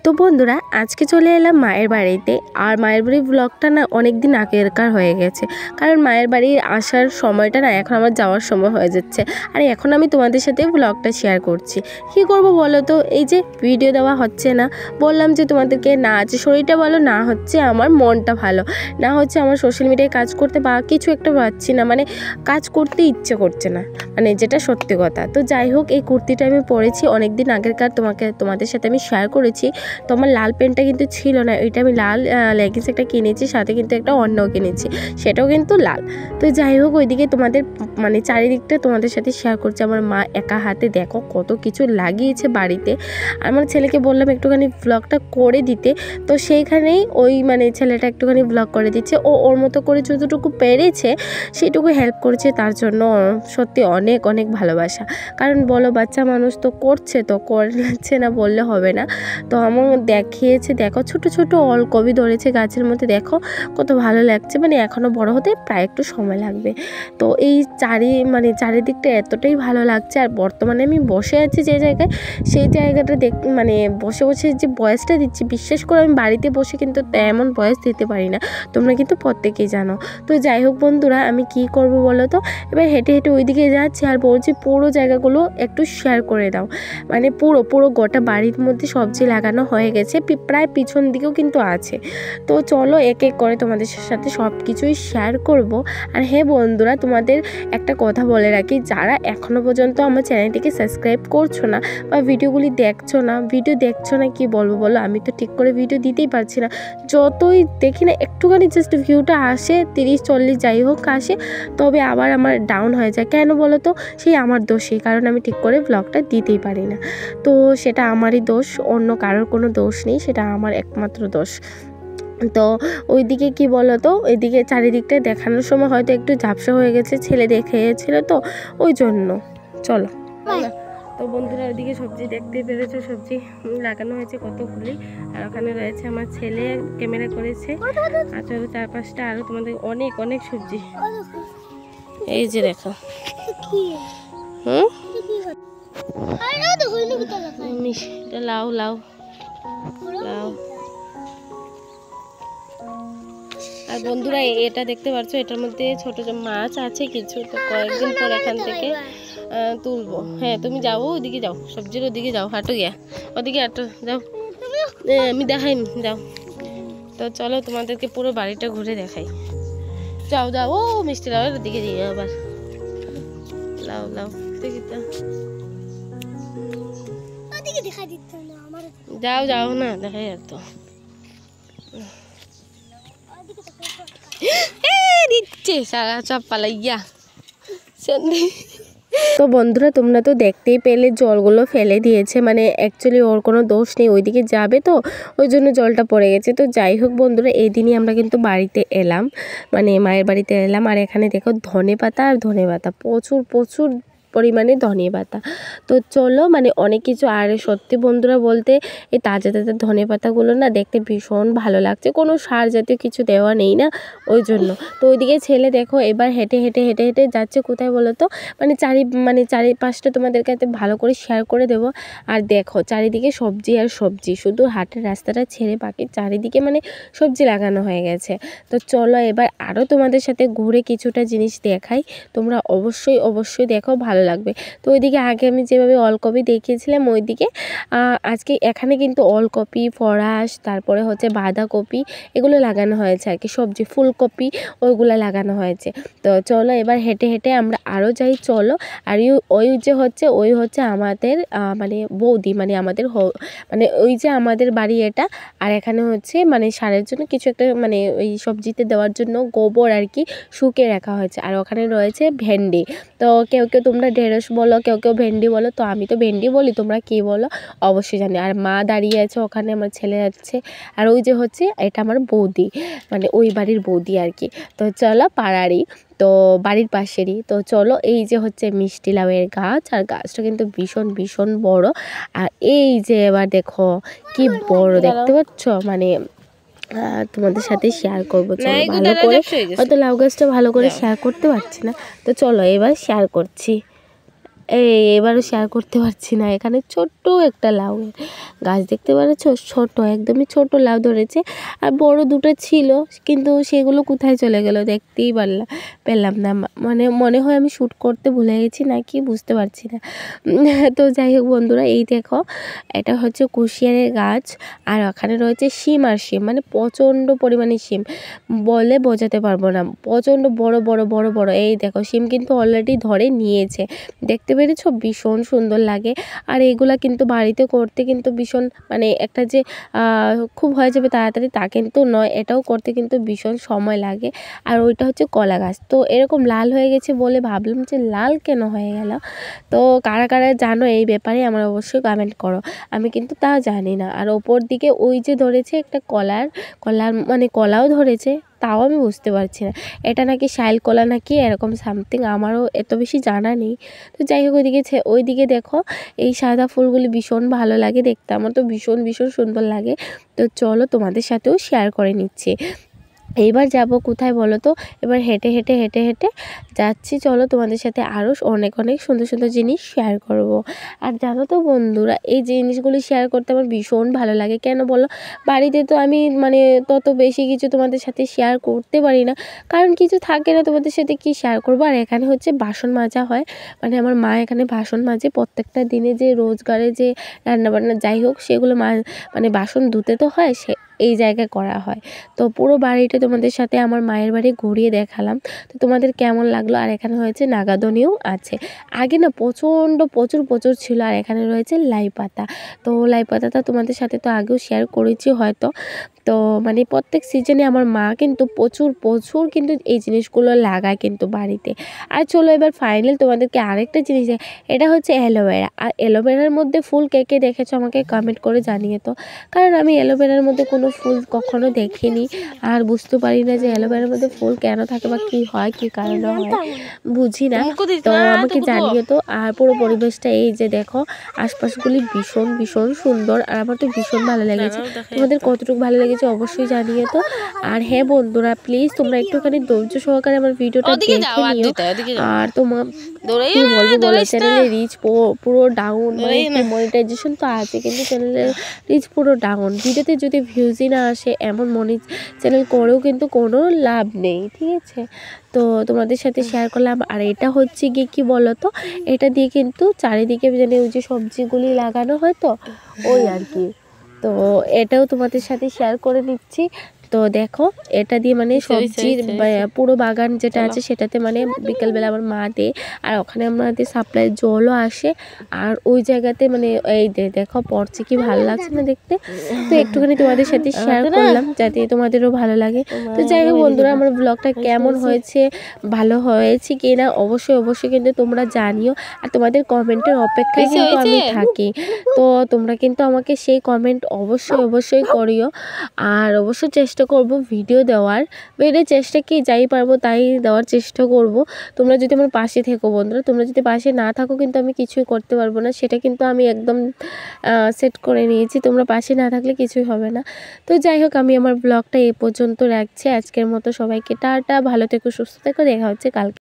তো বন্ধুরা আজকে চলে এলাম মায়ের বাড়িতে। আর মায়ের বাড়ির ব্লগটা না অনেক দিন আগেকার হয়ে গেছে, কারণ মায়ের বাড়ি আসার সময়টা না এখন আমার যাওয়ার সময় হয়ে যাচ্ছে। আর এখন আমি তোমাদের সাথে ব্লগটা শেয়ার করছি। কি করব বলো তো, এই যে ভিডিও দেওয়া হচ্ছে না, বললাম যে তোমাদেরকে না আছে শরীরটা ভালো, না হচ্ছে আমার মনটা ভালো, না হচ্ছে আমার সোশ্যাল মিডিয়ায় কাজ করতে বা কিছু একটা পাচ্ছি না, মানে কাজ করতে ইচ্ছে করছে না, মানে যেটা সত্যি কথা। তো যাই হোক, এই কুর্তিটা আমি পরেছি অনেক দিন আগেকার, তোমাদের সাথে আমি শেয়ার করেছি। তো আমার লাল প্যান্টটা কিন্তু ছিল না, এটা আমি লাল লেগিংস একটা কিনেছি, সাথে কিন্তু একটা অন্যও কিনেছি, সেটাও কিন্তু লাল। তো যাই হোক, ওইদিকে তোমাদের মানে চারিদিকটা তোমাদের সাথে শেয়ার করছি। আমার মা একা হাতে দেখো কত কিছু লাগিয়েছে বাড়িতে। আমার ছেলেকে বললাম একটুখানি ব্লগটা করে দিতে, তো সেইখানেই ওই মানে ছেলেটা একটুখানি ব্লগ করে দিচ্ছে। ওর মতো করে যতটুকু পেরেছে সেটুকু হেল্প করেছে, তার জন্য সত্যি অনেক অনেক ভালোবাসা। কারণ বলো, বাচ্চা মানুষ তো করছে, তো করছে না বললে হবে না। তো আমার দেখিয়েছে, দেখো ছোট ছোট অলকবি ধরেছে গাছের মধ্যে, দেখো কত ভালো লাগছে। মানে এখনও বড় হতে প্রায় একটু সময় লাগবে। তো এই চারিদিকটা এতটাই ভালো লাগছে। আর বর্তমানে আমি বসে আছি যে জায়গায়, সেই জায়গাটা মানে বসে বসে যে ভয়েসটা দিচ্ছি, বিশ্বাস করে আমি বাড়িতে বসে কিন্তু এমন ভয়েস দিতে পারি না, তোমরা কিন্তু প্রত্যেকেই জানো। তো যাই হোক বন্ধুরা, আমি কি করব বলো তো, এবার হেঁটে হেঁটে ওইদিকে যাচ্ছি আর বলছি পুরো জায়গাগুলো একটু শেয়ার করে দাও। মানে পুরো গোটা বাড়ির মধ্যে সবজি লাগানো হয়ে গেছে, প্রায় পিছন দিকেও কিন্তু আছে। তো চলো এক এক করে তোমাদের সাথে সব কিছুই শেয়ার করব। আর হ্যাঁ বন্ধুরা, তোমাদের একটা কথা বলে রাখি, যারা এখনও পর্যন্ত আমার চ্যানেলটিকে সাবস্ক্রাইব করছো না বা ভিডিও দেখছো না কি বলবো বলো, আমি তো ঠিক করে ভিডিও দিতেই পারছি না। যতই দেখি না একটুখানি জাস্ট ভিউটা আসে 30-40 যাই হোক আসে, তবে আবার আমার ডাউন হয়ে যায়। কেন বলো তো, সেই আমার দোষই, কারণ আমি ঠিক করে ব্লগটা দিতেই পারি না। তো সেটা আমারই দোষ, অন্য কারোর কোনো দোষ নেই, সেটা আমার একমাত্র দোষ। তো ওইদিকে কি বলো তো, ওইদিকে চারিদিকটা দেখানোর সময় হয়তো একটু ঝাপসা হয়ে গেছে, ছেলে দেখেছিল তো ওই জন্য। চলো। তো বন্ধুরা, ওইদিকে সবজি দেখতে পেরেছো, সবজি লাগানো হয়েছে কতগুলি। আর ওখানে রয়েছে আমার ছেলে, ক্যামেরা করেছে। আর চলো 4-5টা আরও তোমাদের অনেক অনেক সবজি, এই যে দেখো। লাউ লাউ লাউ। আর বন্ধুরা, এটা দেখতে পাচ্ছ, এটার মধ্যে ছোট মাছ আছে কিছু, তো কয়েকদিন পর এখান থেকে তুলবো। হ্যাঁ তুমি যাও, ওদিকে যাও, সবজির ওদিকে যাও, হাঁটো গিয়া ওদিকে হাঁটো যাও, আমি দেখাইনি, যাও। তো চলো তোমাদেরকে পুরো বাড়িটা ঘুরে দেখাই। যাও যাও, ও মিষ্টি লাউ ওদিকে যাই আবার, লাউ লাউ দেখি তো, যাও যাও না দেখাই আর তো দিচ্ছে সারা সব পালাইয়া। তো বন্ধুরা, তোমরা তো দেখতেই পেলে জলগুলো ফেলে দিয়েছে, মানে অ্যাকচুয়ালি ওর কোনো দোষ নেই, ওইদিকে যাবে তো ওই জন্য জলটা পড়ে গেছে। তো যাই হোক বন্ধুরা, এই দিনই আমরা কিন্তু বাড়িতে এলাম, মানে মায়ের বাড়িতে এলাম। আর এখানে দেখো ধনেপাতা আর ধনেপাতা, প্রচুর প্রচুর পরিমাণে ধনেপাতা। তো চলো, মানে অনেক কিছু। আর সত্যি বন্ধুরা বলতে, এই তাজা তাজা ধনেপাতাগুলো না দেখতে ভীষণ ভালো লাগছে, কোনো সার জাতীয় কিছু দেওয়া নেই না, ওই জন্য। তো ওইদিকে ছেলে দেখো এবার হেঁটে হেঁটে হেঁটে হেঁটে যাচ্ছে কোথায় বলো তো, মানে চারিপাশটা তোমাদেরকে ভালো করে শেয়ার করে দেবো। আর দেখো চারিদিকে সবজি আর সবজি, শুধু হাটের রাস্তাটা ছেড়ে বাকি চারিদিকে মানে সবজি লাগানো হয়ে গেছে। তো চলো এবার আরও তোমাদের সাথে ঘুরে কিছুটা জিনিস দেখাই, তোমরা অবশ্যই অবশ্যই দেখো, ভালো লাগবে। তো ওইদিকে আগে আমি যেভাবে অলকপি দেখিয়েছিলাম, ওইদিকে আজকে এখানে কিন্তু অলকপি, ফরাস, তারপরে হচ্ছে বাঁধাকপি, এগুলো লাগানো হয়েছে আর কি, সবজি ফুলকপি ওইগুলো লাগানো হয়েছে। তো চলো এবার হেঁটে হেঁটে আমরা আরও যাই, চলো। আর ওই হচ্ছে আমাদের মানে বৌদি, মানে আমাদের মানে ওই যে আমাদের বাড়ি এটা। আর এখানে হচ্ছে মানে সারের জন্য কিছু একটা, মানে ওই সবজিতে দেওয়ার জন্য গোবর আর কি শুকিয়ে রাখা হয়েছে। আর ওখানে রয়েছে ভেন্ডি। তো কেউ কেউ তোমরা ঢেঁড়স বলো, কেউ কেউ ভেন্ডি বলো, তো আমি তো ভেন্ডি বলি, তোমরা কী বলো অবশ্যই জানি। আর মা দাঁড়িয়ে আছে ওখানে, আমার ছেলে যাচ্ছে। আর ওই যে হচ্ছে এটা আমার বৌদি, মানে ওই বাড়ির বৌদি আর কি। তো চলো পাড়ারই, তো বাড়ির পাশেরই। তো চলো, এই যে হচ্ছে মিষ্টি লাউয়ের গাছ, আর গাছটা কিন্তু ভীষণ ভীষণ বড়। আর এই যে এবার দেখো কি বড়, দেখতে পাচ্ছ, মানে তোমাদের সাথে শেয়ার করবো, চলো ভালো করে। হয়তো লাউ গাছটা ভালো করে শেয়ার করতে পারছি না, তো চলো এবার শেয়ার করছি। এবারও শেয়ার করতে পারছি না। এখানে ছোট্ট একটা লাউ গাছ দেখতে পাচ্ছ, ছোট একদমই ছোট লাউ ধরেছে, আর বড় দুটো ছিল কিন্তু সেগুলো কোথায় চলে গেল দেখতেই পেলাম না। মানে মনে হয় আমি শ্যুট করতে ভুলে গেছি নাকি বুঝতে পারছি না। তো যাই হোক বন্ধুরা, এই দেখো এটা হচ্ছে কুশিয়ারের গাছ, আর ওখানে রয়েছে শিম আর শিম, মানে প্রচণ্ড পরিমাণে শিম, বলে বোঝাতে পারবো না। প্রচণ্ড বড় বড় বড় বড় এই দেখো শিম কিন্তু অলরেডি ধরে নিয়েছে, দেখতে পেরেছো? ভীষণ সুন্দর লাগে। আর এইগুলা কিন্তু বাড়িতে করতে কিন্তু ভীষণ মানে একটা যে খুব হয়ে যাবে তাড়াতাড়ি তা কিন্তু নয়, এটাও করতে কিন্তু ভীষণ সময় লাগে। আর ওইটা হচ্ছে কলা গাছ, তো এরকম লাল হয়ে গেছে বলে ভাবলাম যে লাল কেন হয়ে গেল। তো কারা কারা জানো এই ব্যাপারে আমার অবশ্যই কমেন্ট করো, আমি কিন্তু তা জানি না। আর ওপর দিকে ওই যে ধরেছে একটা কলার মানে কলাও ধরেছে, তাও আমি বুঝতে পারছি না এটা নাকি শাইল কলা নাকি এরকম সামথিং, আমারও এত বেশি জানা নেই। তো যাই হোক ওইদিকে দেখো এই সাদা ফুলগুলি ভীষণ ভালো লাগে দেখতে, আমার তো ভীষণ ভীষণ সুন্দর লাগে। তো চলো তোমাদের সাথেও শেয়ার করে নিচ্ছি। এইবার যাব কোথায় বলো তো? এবার হেঁটে হেঁটে হেঁটে হেঁটে যাচ্ছি, চলো তোমাদের সাথে আরও অনেক অনেক সুন্দর সুন্দর জিনিস শেয়ার করব। আর জানো তো বন্ধুরা, এই জিনিসগুলি শেয়ার করতে আমার ভীষণ ভালো লাগে। কেন বলো? বাড়িতে তো আমি মানে তত বেশি কিছু তোমাদের সাথে শেয়ার করতে পারি না, কারণ কিছু থাকে না তোমাদের সাথে কি শেয়ার করবো। আর এখানে হচ্ছে বাসন মাজা হয়, মানে আমার মা এখানে বাসন মাজে প্রত্যেকটা দিনে, যে রোজগারে যে রান্নাবান্না যাই হোক সেগুলো মানে বাসন ধুতে তো হয়, এই জায়গায় করা হয়। তো পুরো বাড়িটা তোমাদের সাথে আমার মায়ের বাড়ি ঘুরিয়ে দেখালাম, তো তোমাদের কেমন লাগলো? আর এখানে হয়েছে নাগাদনিও আছে, আগে না প্রচুর ছিল। আর এখানে রয়েছে লাই পাতা, তো লাই পাতাটা তোমাদের সাথে তো আগেও শেয়ার করেছি হয়তো। তো মানে প্রত্যেক সিজনে আমার মা কিন্তু প্রচুর কিন্তু এই জিনিসগুলো লাগায় কিন্তু বাড়িতে। আর চলো এবার ফাইনাল তোমাদেরকে আরেকটা জিনিস, এটা হচ্ছে অ্যালোভেরা। আর অ্যালোভেরার মধ্যে ফুল কে কে দেখেছো আমাকে কমেন্ট করে জানিয়ে তো, কারণ আমি অ্যালোভেরার মধ্যে কোনো ফুল কখনো দেখিনি, আর বুঝতে পারি না যে অ্যালোভেরার মধ্যে ফুল কেন থাকে বা কী হয়, কী কারণে হয় বুঝি না। তো আমাকে জানিয়ে তো। আর পুরো পরিবেশটা এই যে দেখো, আশপাশগুলি ভীষণ ভীষণ সুন্দর, আর আমার তো ভীষণ ভালো লেগেছে। তোমাদের কতটুকু ভালো লেগেছে অবশ্যই জানিয়ে তো। আর হ্যাঁ বন্ধুরা, প্লিজ তোমরা একটুখানি ধৈর্য সহকারে আমার ভিডিওটা দেখে নিও। আর তোমার কি বলবো বলো, চ্যানেলের রিচ পুরো ডাউন, মানে মনিটাইজেশন তো আছে কিন্তু চ্যানেলের রিচ পুরো ডাউন। ভিডিওতে যদি ভিউজই না আসে এমন চ্যানেল করেও কিন্তু কোনো লাভ নেই, ঠিক আছে? তো তোমাদের সাথে শেয়ার করলাম। আর এটা হচ্ছে গিয়ে কী বলো তো, এটা দিয়ে কিন্তু চারিদিকে জানি ওই যে সবজিগুলি লাগানো হয় তো ওই আর কি। তো এটাও তোমাদের সাথে শেয়ার করে নিচ্ছি। তো দেখো এটা দিয়ে মানে সবজির পুরো বাগান যেটা আছে সেটাতে মানে বিকেলবেলা আমার মা দেয়, আর ওখানে আমাদের সাপ্লাই জলও আসে। আর ওই জায়গাতে মানে এই দেখো পড়ছে, কি ভালো লাগছে না দেখতে। তো একটুখানি তোমাদের সাথে শেয়ার করলাম যাতে তোমাদেরও ভালো লাগে। তো যাই হোক বন্ধুরা, আমার ব্লগটা কেমন হয়েছে, ভালো হয়েছে কি না অবশ্যই কিন্তু তোমরা জানিও। আর তোমাদের কমেন্টের অপেক্ষায় কিন্তু আমি থাকি, তো তোমরা কিন্তু আমাকে সেই কমেন্ট অবশ্যই করিও। আর অবশ্যই চেষ্টা করব ভিডিও দেওয়ার, চেষ্টা কি যাই পারবো তাই দেওয়ার চেষ্টা করব। তোমরা যদি আমার পাশে থেকো বন্ধুরা, তোমরা যদি পাশে না থাকো কিন্তু আমি কিছুই করতে পারবো না, সেটা কিন্তু আমি একদম সেট করে নিয়েছি। তোমরা পাশে না থাকলে কিছুই হবে না। তো যাই হোক, আমি আমার ব্লগটা এ পর্যন্ত রাখছি আজকের মতো। সবাইকে টাটা, ভালো থেকো, সুস্থ থেকো, দেখা হচ্ছে কালকে।